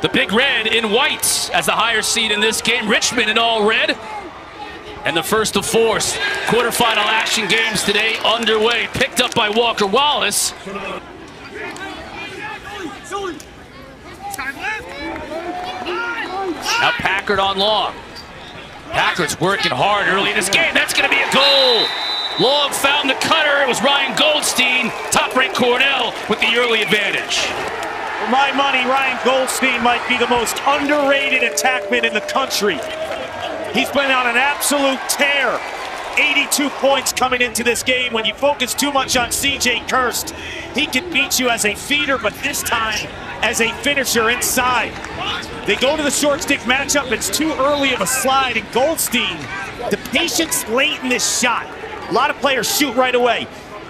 The Big Red in white as the higher seed in this game. Richmond in all red. And the first of four quarterfinal action games today underway. Picked up by Walker Wallace. Now Packard on Long. Packard's working hard early in this game. That's going to be a goal. Long found the cutter. It was Ryan Goldstein, top-ranked Cornell, with the early advantage. For my money, Ryan Goldstein might be the most underrated attackman in the country. He's been on an absolute tear. 82 points coming into this game. When you focus too much on C.J. Kirst, he can beat you as a feeder, but this time as a finisher inside. They go to the short stick matchup. It's too early of a slide, and Goldstein, the patience late in this shot. A lot of players shoot right away.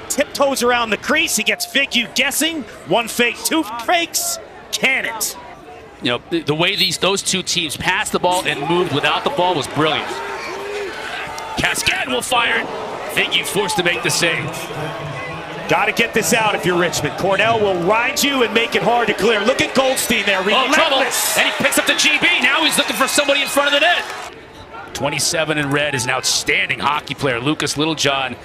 Tiptoes around the crease. He gets Vigu guessing. One fake, two fakes. Can it? You know, the way those two teams passed the ball and moved without the ball was brilliant. Cascade will fire it. Vigu forced to make the save. Got to get this out if you're Richmond. Cornell will ride you and make it hard to clear. Look at Goldstein there. Oh, trouble. And he picks up the GB. Now he's looking for somebody in front of the net. 27 in red is an outstanding hockey player, Lucas Littlejohn.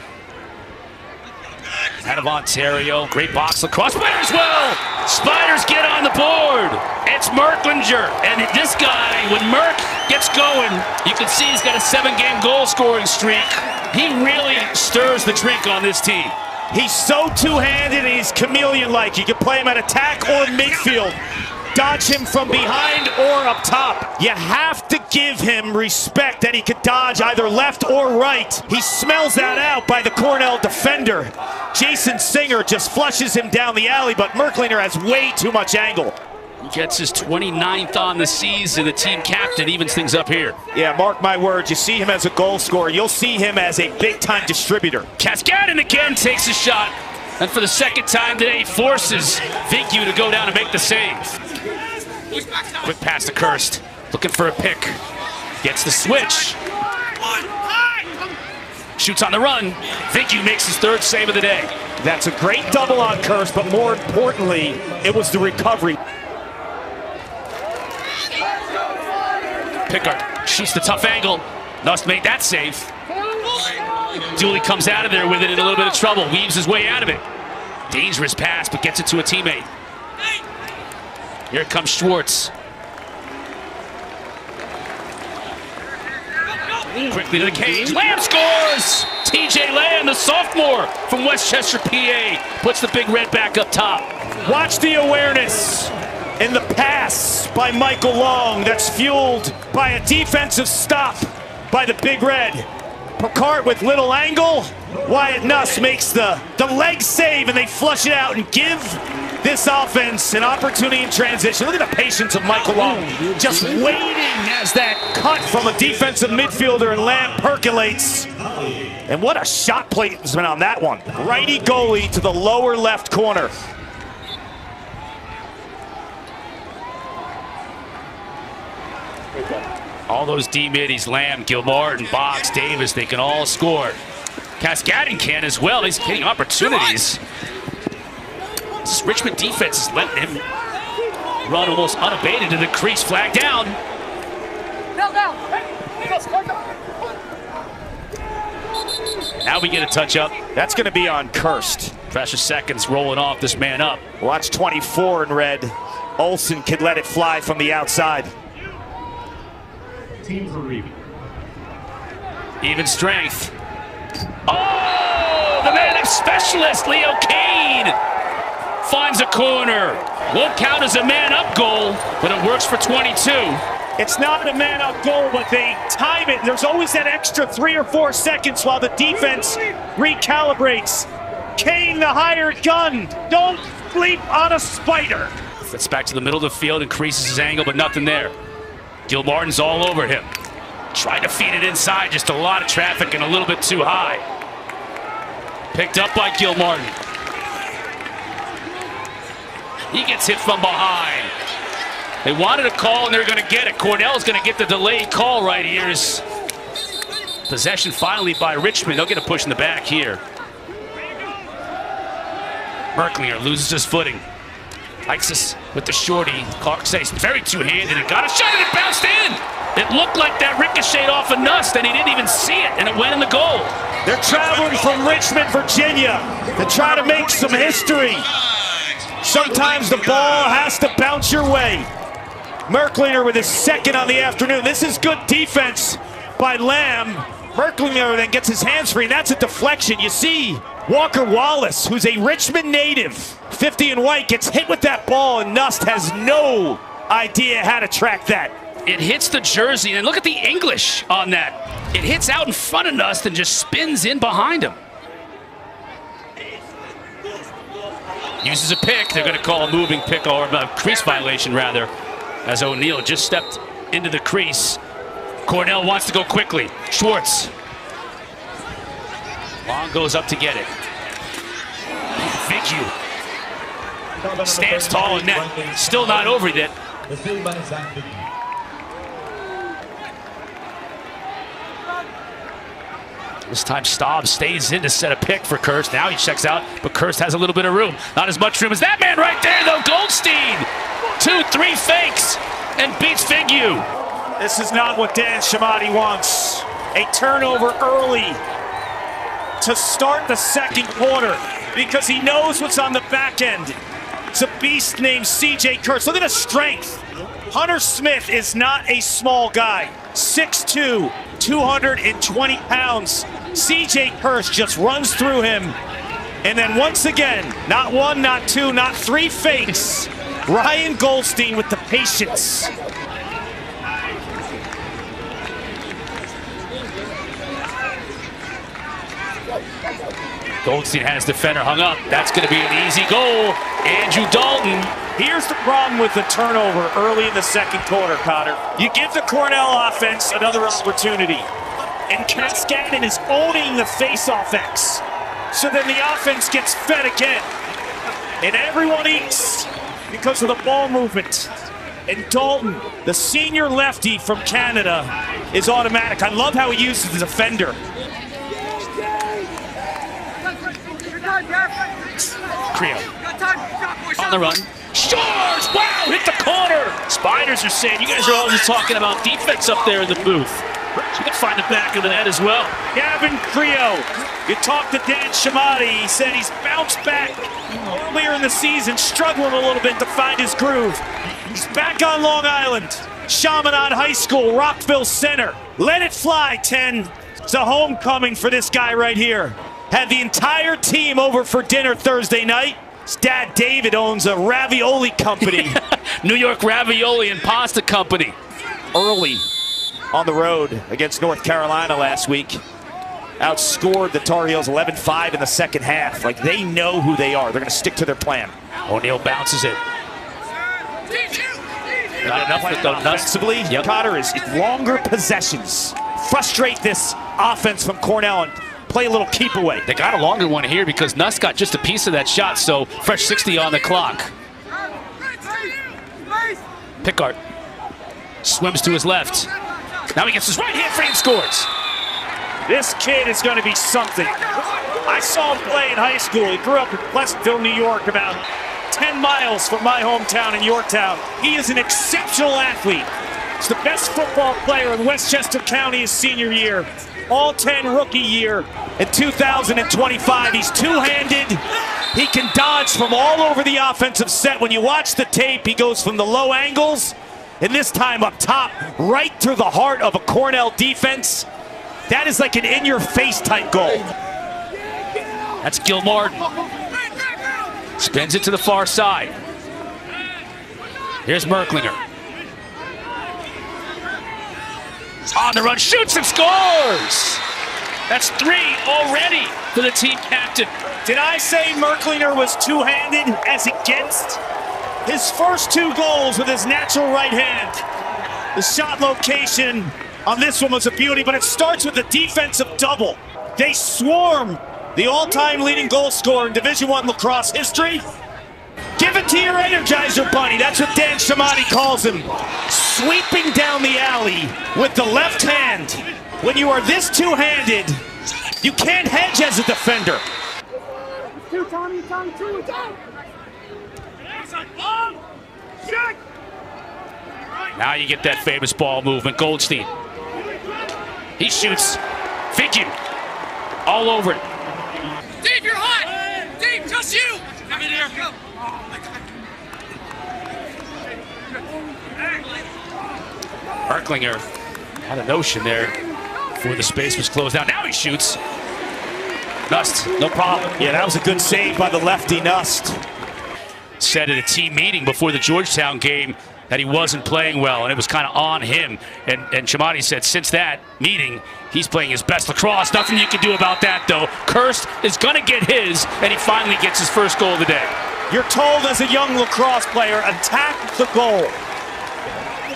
Out of Ontario. Great box lacrosse player as well. Spiders get on the board. It's Merklinger. And this guy, when Merk gets going, you can see he's got a 7-game goal scoring streak. He really stirs the drink on this team. He's so two-handed and he's chameleon-like. You can play him at attack or midfield. Dodge him from behind or up top. You have to give him respect that he could dodge either left or right. He smells that out by the Cornell defender. Jason Singer just flushes him down the alley, but Merklinger has way too much angle. He gets his 29th on the season. The team captain evens things up here. Yeah, mark my words. You see him as a goal scorer. You'll see him as a big-time distributor. Cascadin again takes a shot. And for the second time today, forces Vigu to go down and make the save. Quick pass to Kirst. Looking for a pick. Gets the switch. Shoots on the run. Vigu makes his third save of the day. That's a great double on Kirst, but more importantly, it was the recovery. Pickard shoots the tough angle. Nuss made that save. Dooley comes out of there with it in a little bit of trouble. Weaves his way out of it. Dangerous pass, but gets it to a teammate. Here comes Schwartz. Quickly to the cage. Lamb scores! TJ Lamb, the sophomore from Westchester, PA, puts the Big Red back up top. Watch the awareness in the pass by Michael Long that's fueled by a defensive stop by the Big Red. Picard with little angle. Wyatt Nuss makes the leg save, and they flush it out and give this offense an opportunity in transition. Look at the patience of Michael Long, just waiting as that cut from a defensive midfielder, and Lamb percolates. And what a shot placement on that one. Righty goalie to the lower left corner. All those D-middies, Lamb, Gilmartin, Boggs, Davis, they can all score. Cascading can as well. He's getting opportunities. This Richmond defense is letting him run almost unabated to the crease. Flag down. Now we get a touch-up. That's going to be on Kirst. Precious seconds rolling off this man up. Watch 24 in red. Olsen could let it fly from the outside. Even strength. Oh, the man-up specialist, Leo Kane, finds a corner. Won't count as a man-up goal, but it works for 22. It's not a man-up goal, but they time it. There's always that extra 3 or 4 seconds while the defense recalibrates. Kane, the hired gun. Don't sleep on a spider. Gets back to the middle of the field, increases his angle, but nothing there. Gilmartin's all over him. Tried to feed it inside, just a lot of traffic and a little bit too high. Picked up by Gilmartin. He gets hit from behind. They wanted a call and they're going to get it. Cornell's going to get the delayed call right here. Possession finally by Richmond. They'll get a push in the back here. Merklinger loses his footing. Isis with the shorty. Clark says very two-handed. It got a shot and it bounced in. It looked like that ricocheted off of Nust and he didn't even see it and it went in the goal. They're traveling from Richmond, Virginia to try to make some history. Sometimes the ball has to bounce your way. Merklinger with his second on the afternoon. This is good defense by Lamb. Merklinger then gets his hands free, and that's a deflection. You see Walker Wallace, who's a Richmond native, 50 and white, gets hit with that ball, and Nust has no idea how to track that. It hits the jersey, and look at the English on that. It hits out in front of Nust and just spins in behind him. Uses a pick. They're going to call a moving pick, or a crease violation, rather, as O'Neal just stepped into the crease. Cornell wants to go quickly. Schwartz. Long goes up to get it. Vigil stands tall in net. Still not over yet. This time Staub stays in to set a pick for Kirst. Now he checks out, but Kirst has a little bit of room. Not as much room as that man right there, though. Goldstein. 2-3 fakes and beats Figu. This is not what Dan Shamati wants. A turnover early to start the second quarter because he knows what's on the back end. It's a beast named CJ Kirst. Look at his strength. Hunter Smith is not a small guy. 6'2", 220 pounds. CJ Kirst just runs through him. And then once again, not one, not two, not three fakes. Ryan Goldstein with the patience. Goldstein has defender hung up. That's going to be an easy goal. Andrew Dalton. Here's the problem with the turnover early in the second quarter, Connor. You give the Cornell offense another opportunity. And Cascadin is owning the face-off X. So then the offense gets fed again. And everyone eats because of the ball movement. And Dalton, the senior lefty from Canada, is automatic. I love how he uses the defender. Creo on the run. Shores! Wow! Hit the corner! Spiders are saying, you guys are always talking about defense up there in the booth. You can find the back of the net as well. Gavin Creo. You talked to Dan Shamati. He said he's bounced back earlier in the season, struggling a little bit to find his groove. He's back on Long Island. Chaminade High School, Rockville Center. Let it fly, 10. It's a homecoming for this guy right here. Had the entire team over for dinner Thursday night. His dad, David, owns a ravioli company. New York Ravioli and Pasta Company. Early on the road against North Carolina last week. Outscored the Tar Heels 11-5 in the second half. Like, they know who they are. They're going to stick to their plan. O'Neal bounces it. Not enough with the offensively. Yep. Cotter is longer possessions. Frustrate this offense from Cornell and play a little keep away. They got a longer one here because Nuss got just a piece of that shot, so fresh 60 on the clock. Pickard swims to his left. Now he gets his right hand free and scores. This kid is going to be something. I saw him play in high school. He grew up in Pleasantville, New York, about 10 miles from my hometown in Yorktown. He is an exceptional athlete. He's the best football player in Westchester County his senior year. All-10 rookie year in 2025. He's two-handed. He can dodge from all over the offensive set. When you watch the tape, he goes from the low angles, and this time up top, right through the heart of a Cornell defense. That is like an in-your-face type goal. That's Gilmartin. Spins it to the far side. Here's Merklinger. On the run, shoots and scores! That's 3 already for the team captain. Did I say Merklinger was two-handed as against? His first 2 goals with his natural right hand. The shot location on this one was a beauty, but it starts with a defensive double. They swarm the all-time leading goal scorer in Division I lacrosse history. Give it to your Energizer Bunny. That's what Dan Shamati calls him. Sweeping down the alley with the left hand. When you are this two-handed, you can't hedge as a defender. Now you get that famous ball movement. Goldstein. He shoots. Figure. All over it. Dave, you're hot! Dave, just you! Come in here. Go. Erklinger had a notion there before the space was closed out. Now he shoots. Nust, no problem. Yeah, that was a good save by the lefty Nust. Said at a team meeting before the Georgetown game that he wasn't playing well, and it was kind of on him. And Chamani said since that meeting, he's playing his best lacrosse. Nothing you can do about that, though. Kirst is going to get his, and he finally gets his first goal of the day. You're told as a young lacrosse player, attack the goal.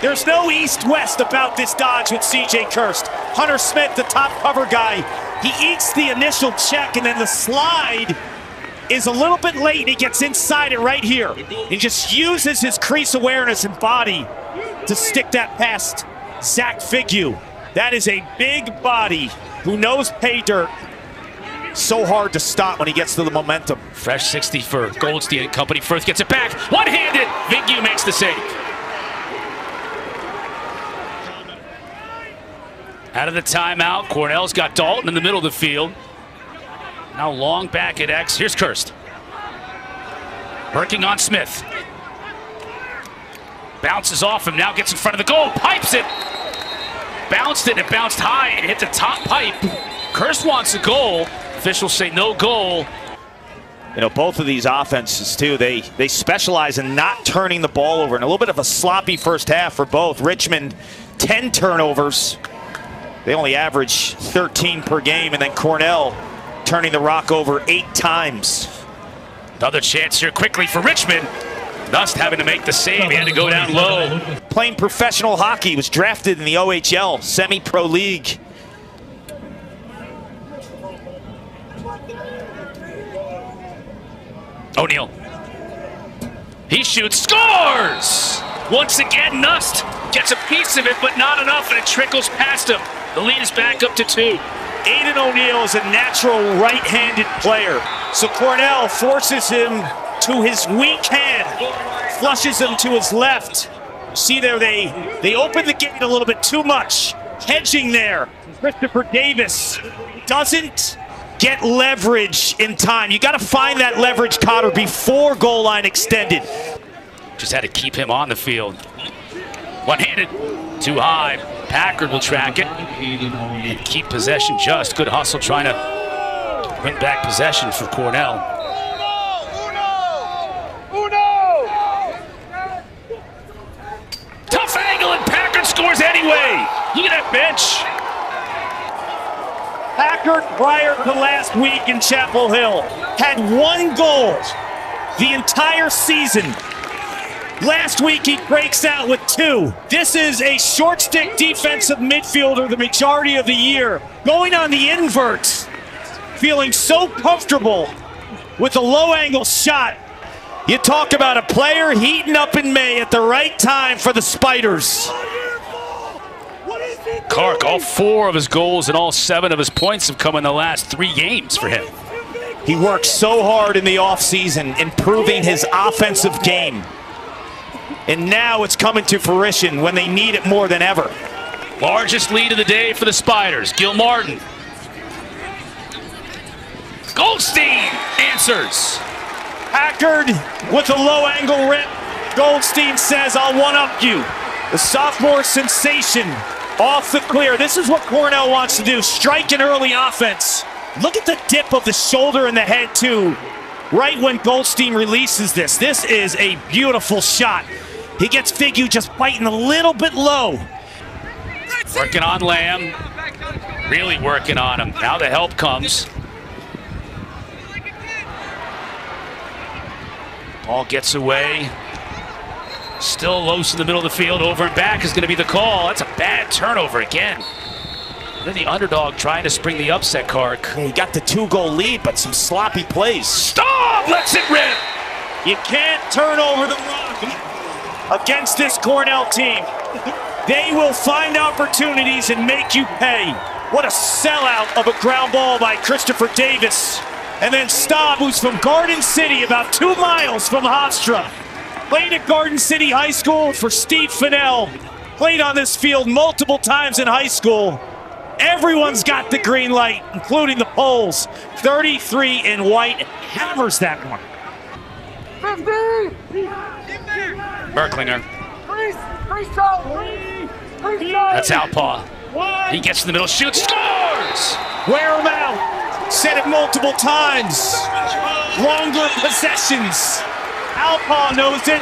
There's no east-west about this dodge with C.J. Kirst. Hunter Smith, the top cover guy, he eats the initial check, and then the slide is a little bit late, and he gets inside it right here. He just uses his crease awareness and body to stick that past Zach Figue. That is a big body who knows pay dirt. So hard to stop when he gets to the momentum. Fresh 60 for Goldstein and company. Firth gets it back. One-handed. Figue makes the save. Out of the timeout, Cornell's got Dalton in the middle of the field. Now long back at X. Here's Kirst. Working on Smith. Bounces off him, now gets in front of the goal. Pipes it. Bounced it, and it bounced high and hit the top pipe. Kirst wants a goal. Officials say no goal. You know, both of these offenses, too, they specialize in not turning the ball over. And a little bit of a sloppy first half for both. Richmond, 10 turnovers. They only average 13 per game. And then Cornell turning the rock over 8 times. Another chance here quickly for Richmond. Nust having to make the save. He had to go down low. Playing professional hockey, was drafted in the OHL, semi-pro league. O'Neal. He shoots, scores! Once again, Nust gets a piece of it, but not enough, and it trickles past him. The lead is back up to 2. Aidan O'Neal is a natural right-handed player. So Cornell forces him to his weak hand, flushes him to his left. See there, they open the gate a little bit too much. Hedging there. Christopher Davis doesn't get leverage in time. You got to find that leverage, Cotter, before goal line extended. Just had to keep him on the field. One-handed, too high. Packard will track it and keep possession just. Good hustle trying to win back possession for Cornell. Tough angle, and Packard scores anyway. Look at that bench. Packard, prior to last week in Chapel Hill, had 1 goal the entire season. Last week, he breaks out with 2. This is a short stick defensive midfielder the majority of the year, going on the inverts, feeling so comfortable with a low angle shot. You talk about a player heating up in May at the right time for the Spiders. Kark, all 4 of his goals and all 7 of his points have come in the last 3 games for him. He worked so hard in the offseason, improving his offensive game. And now it's coming to fruition when they need it more than ever. Largest lead of the day for the Spiders. Gil Martin. Goldstein answers. Packard with a low angle rip. Goldstein says, I'll one-up you. The sophomore sensation off the clear. This is what Cornell wants to do. Strike an early offense. Look at the dip of the shoulder and the head, too. Right when Goldstein releases this. This is a beautiful shot. He gets Figue just biting a little bit low. Working on Lamb. Really working on him. Now the help comes. Ball gets away. Still Los in the middle of the field. Over and back is going to be the call. That's a bad turnover again. Then the underdog trying to spring the upset, Kark. He got the 2-goal lead, but some sloppy plays. Stop! Lets it rip! You can't turn over the rock against this Cornell team. They will find opportunities and make you pay. What a sellout of a ground ball by Christopher Davis. And then Staub, who's from Garden City, about 2 miles from Hofstra. Played at Garden City High School for Steve Fennell. Played on this field multiple times in high school. Everyone's got the green light, including the Poles. 33 in white, hammers that one. 50! Merklinger. That's Alpaw. He gets in the middle, shoots, scores! Wear him out. Said it multiple times. Longer possessions. Alpaw knows it.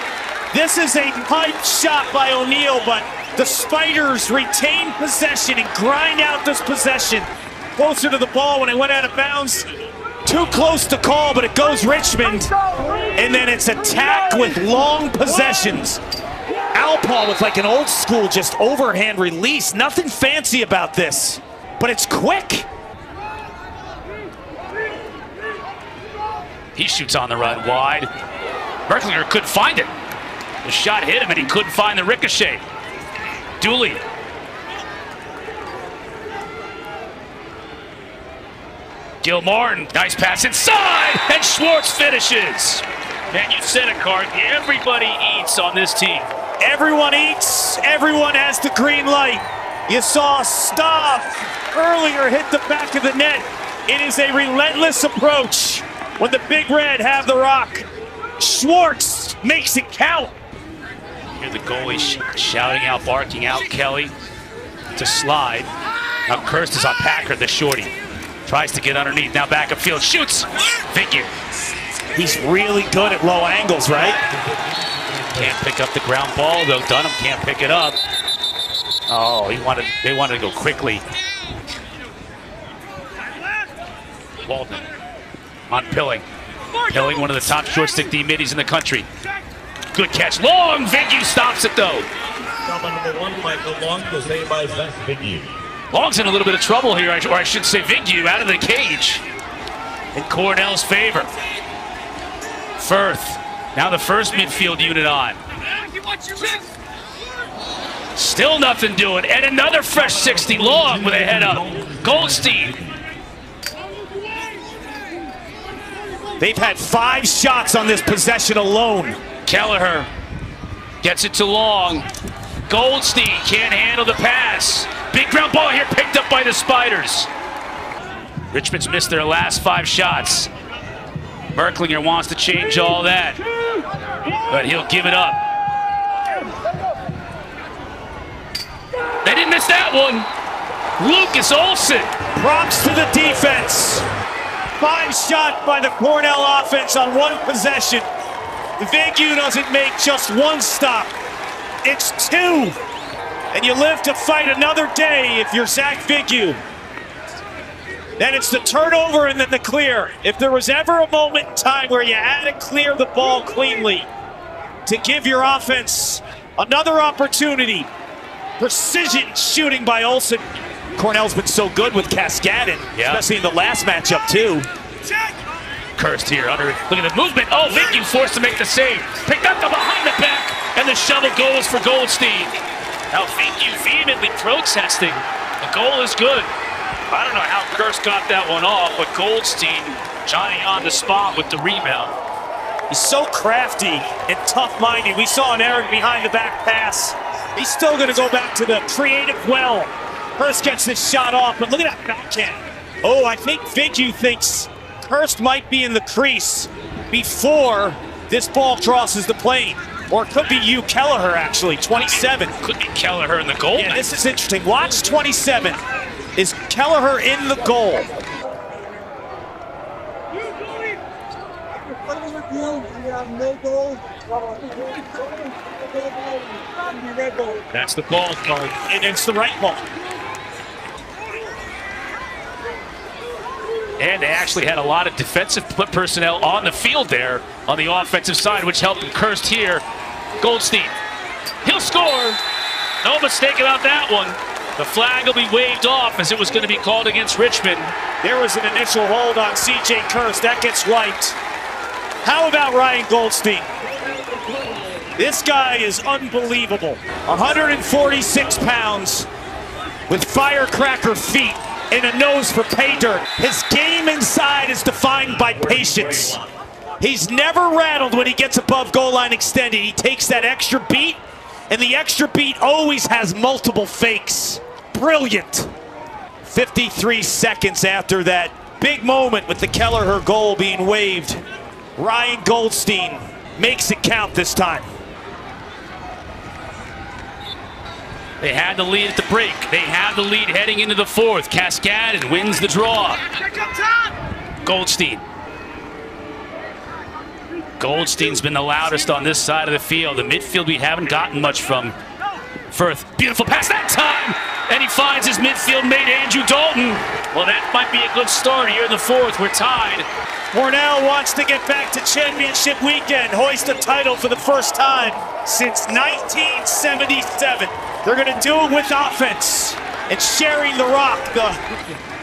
This is a pipe shot by O'Neal, but the Spiders retain possession and grind out this possession. Closer to the ball when it went out of bounds. Too close to call, but it goes Richmond. And then it's attack with long possessions. Alpaw with like an old school just overhand release. Nothing fancy about this, but it's quick. He shoots on the run wide. Merklinger couldn't find it. The shot hit him and he couldn't find the ricochet. Dooley. Gilmore, nice pass inside, and Schwartz finishes. And you said it, Cart, everybody eats on this team. Everyone eats, everyone has the green light. You saw Staub earlier hit the back of the net. It is a relentless approach when the Big Red have the rock. Schwartz makes it count. Hear the goalie shouting out, barking out Kelly to slide. Now Kirst is on Packard, the shorty. Tries to get underneath, now back upfield, shoots. Vignew. He's really good at low angles, right? Can't pick up the ground ball, though. Dunham can't pick it up. Oh, they wanted to go quickly. Walden on Pilling. Pilling, one of the top short stick D middies in the country. Good catch. Long. Vignew stops it, though. Number 1, Michael Long, was made by Vignew. Long's in a little bit of trouble here, or I should say Vignew out of the cage in Cornell's favor. Firth, now the first midfield unit on. Still nothing doing, and another fresh 60. Long with a head up. Goldstein. They've had 5 shots on this possession alone. Kelleher gets it to Long. Goldstein can't handle the pass. Big ground ball here picked up by the Spiders. Richmond's missed their last 5 shots. Merklinger wants to change all that, but he'll give it up. They didn't miss that one. Lucas Olsen. Props to the defense. 5 shot by the Cornell offense on 1 possession. Vignew doesn't make just 1 stop. It's 2. And you live to fight another day if you're Zach Vignew. Then it's the turnover and then the clear. If there was ever a moment in time where you had to clear the ball cleanly to give your offense another opportunity, precision shooting by Olsen. Cornell's been so good with Cascadin, especially in the last matchup too. Kirst here, look at the movement. Oh, Vignew forced to make the save. Picked up the behind the back, and the shovel goes for Goldstein. Now Vignew vehemently protesting. The goal is good. I don't know how Kirst got that one off, but Goldstein, Johnny on the spot with the rebound. He's so crafty and tough-minded. We saw an Eric behind the back pass. He's still going to go back to the creative well. Kirst gets this shot off, but look at that backhand. Oh, I think Vignew thinks Kirst might be in the crease before this ball crosses the plane. Or it could be you, Kelleher, actually, 27. Could be Kelleher in the goal. Yeah, this is interesting. Watch 27. Is Kelleher in the goal? That's the ball card. And it's the right ball. And they actually had a lot of defensive personnel on the field there on the offensive side, which helped them. Kirst here. Goldstein. He'll score. No mistake about that one. The flag will be waved off as it was going to be called against Richmond. There was an initial hold on C.J. Kirst. That gets wiped. How about Ryan Goldstein? This guy is unbelievable. 146 pounds with firecracker feet and a nose for pay dirt. His game inside is defined by patience. He's never rattled when he ggets above goal line extended. He takes that extra beat, and the extra beat always has multiple fakes. Brilliant. 53 seconds after that big moment with the Kelleher goal being waved, Ryan Goldstein makes it count this time. They had the lead at the break. They have the lead heading into the fourth. Cascadin wins the draw. Goldstein. Goldstein's been the loudest on this side of the field. The midfield we haven't gotten much from. Firth, beautiful pass that time! And he finds his midfield mate, Andrew Dalton. Well, that might be a good start here in the fourth. We're tied. Cornell wants to get back to championship weekend, hoist a title for the first time since 1977. They're going to do it with offense and sharing the rock. The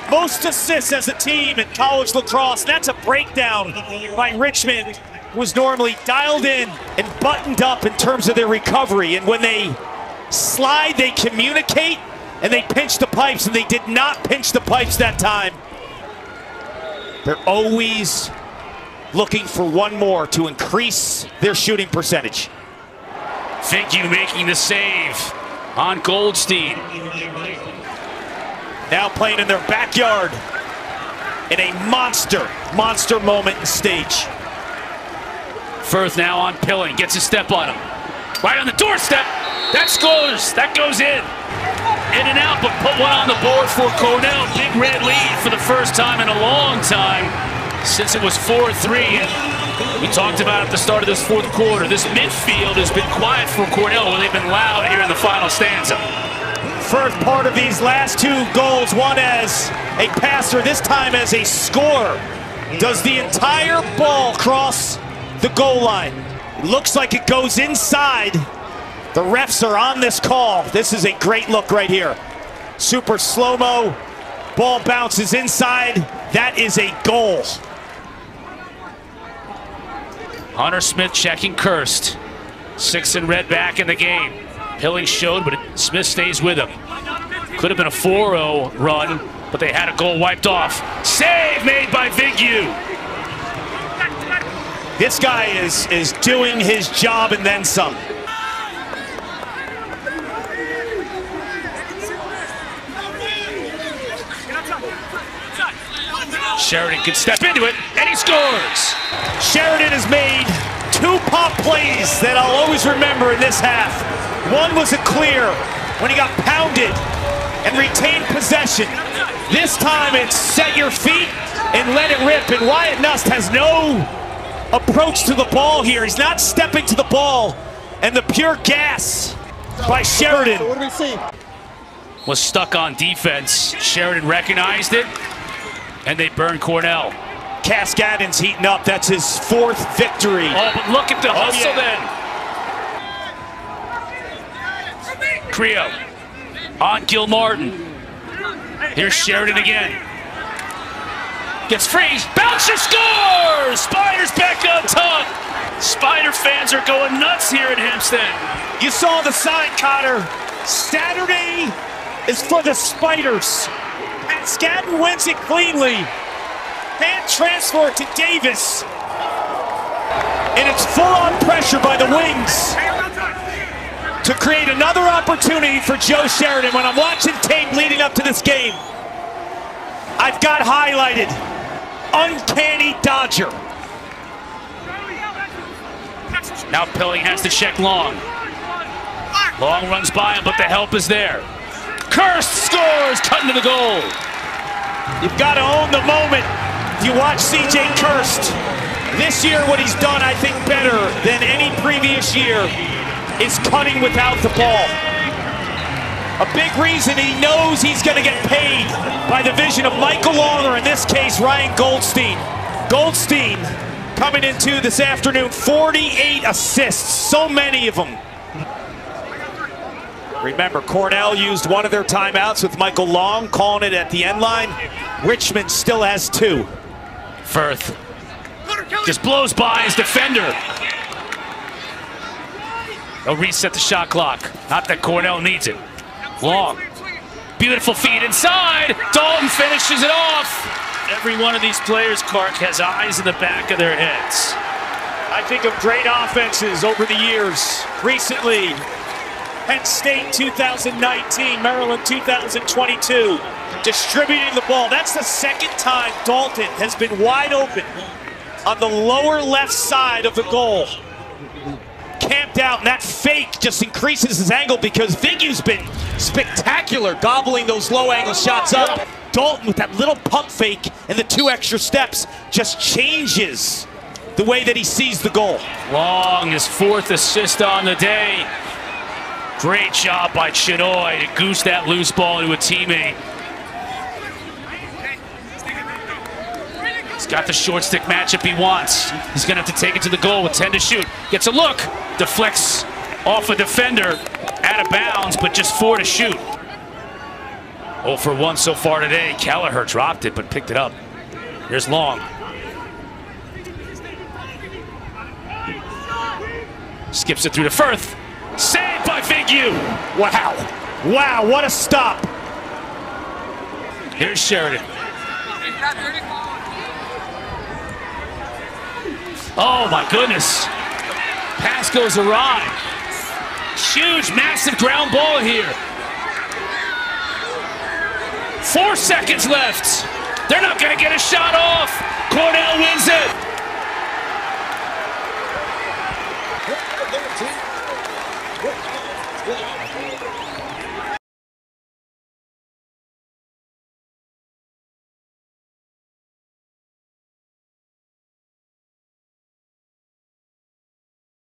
most assists as a team in college lacrosse. That's a breakdown by Richmond. Was normally dialed in and buttoned up in terms of their recovery. And when they slide, they communicate and they pinch the pipes, and they did not pinch the pipes that time. They're always looking for one more to increase their shooting percentage. Figge making the save on Goldstein. Now playing in their backyard in a monster moment and stage. Firth now on Pilling, gets a step on him. Right on the doorstep, that scores, that goes in. In and out, but put one on the board for Cornell. Big red lead for the first time in a long time since it was 4-3. We talked about at the start of this fourth quarter, this midfield has been quiet for Cornell, where they've been loud here in the final stanza. First part of these last two goals, one as a passer, this time as a scorer. Does the entire ball cross the goal line? It looks like it goes inside. The refs are on this call. This is a great look right here. Super slow-mo. Ball bounces inside. That is a goal. Hunter Smith checking Kirst. 6 in red back in the game. Pilling showed, but Smith stays with him. Could have been a 4-0 run, but they had a goal wiped off. Save made by Figge. This guy is doing his job and then some. Sheridan can step into it, and he scores! Sheridan has made 2 pop plays that I'll always remember in this half. One was a clear when he got pounded and retained possession. This time it's set your feet and let it rip, and Wyatt Nust has no approach to the ball here. He's not stepping to the ball, and the pure gas by Sheridan. What do we see? Was stuck on defense. Sheridan recognized it, and they burn Cornell. Cascadin's heating up. That's his 4th victory. Oh, but look at the hustle then. Creo on Gilmartin. Here's Sheridan again. Gets free, bounces, scores! Spiders back on top. Spider fans are going nuts here at Hempstead. You saw the sign, Cotter. Saturday is for the Spiders. Scadden wins it cleanly. Hand transfer to Davis. And it's full-on pressure by the wings to create another opportunity for Joe Sheridan. When I'm watching tape leading up to this game, I've got highlighted uncanny dodger. Now Pilling has to check Long. Long runs by him, but the help is there. Kirst scores, cutting to the goal. You've got to own the moment. If you watch C.J. Kirst, this year what he's done, I think, better than any previous year is cutting without the ball. A big reason he knows he's going to get paid by the vision of Michael Long, or in this case, Ryan Goldstein. Goldstein coming into this afternoon, 48 assists, so many of them. Remember, Cornell used one of their timeouts with Michael Long, calling it at the end line. Richmond still has 2. Firth just blows by his defender. They'll reset the shot clock. Not that Cornell needs it. Long. Beautiful feed inside. Dalton finishes it off. Every one of these players, Clark, has eyes in the back of their heads. I think of great offenses over the years. Recently, Penn State 2019, Maryland 2022. Distributing the ball. That's the second time Dalton has been wide open on the lower left side of the goal. Camped out, and that fake just increases his angle because Viggy's been spectacular gobbling those low angle shots up. Dalton with that little pump fake and the 2 extra steps just changes the way that he sees the goal. Long, his 4th assist on the day. Great job by Chinoy to goose that loose ball to a teammate. He's got the short stick matchup he wants. He's gonna have to take it to the goal with 10 to shoot. Gets a look, deflects off a defender, out of bounds, but just 4 to shoot. 0 for 1 so far today. Kelleher dropped it, but picked it up. Here's Long. Skips it through to Firth. Saved by Vigyu. Wow. Wow, what a stop. Here's Sheridan. Oh my goodness. Pass goes awry. Huge, massive ground ball here. 4 seconds left. They're not gonna get a shot off. Cornell wins it.